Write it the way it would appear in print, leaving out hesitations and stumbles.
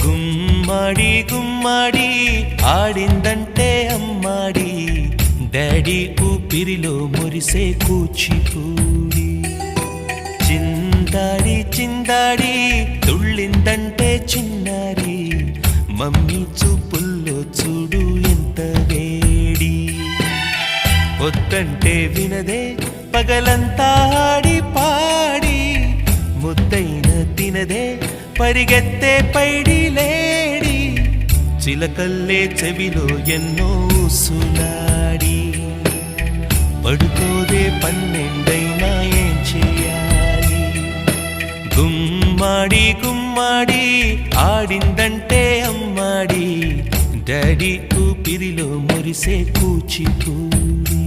గుమ్మడి గుమ్మడి ఆడిందంటే అమ్మాడి daddy ఊపిరిలో మురిసే కూచిపూడి చిందాడి చిందాడి తుళ్ళిందంటే చిన్నారి మమ్మీ చూపుల్లో చూడు ఎంత వేడి వద్దంటే వినదే పగలంతా ఆడి పాడి ముద్దైన తినదే పరిగెత్తే పైడి లేడి చిలకల్లే చెవిలో ఎన్నో సులాడి పడుకోదే పన్నెండైనా ఏం చేయాలి గుమ్మాడి గుమ్మాడి ఆడిందంటే అమ్మాడి డాడీ ఊపిరిలో మురిసే కూచిపూడి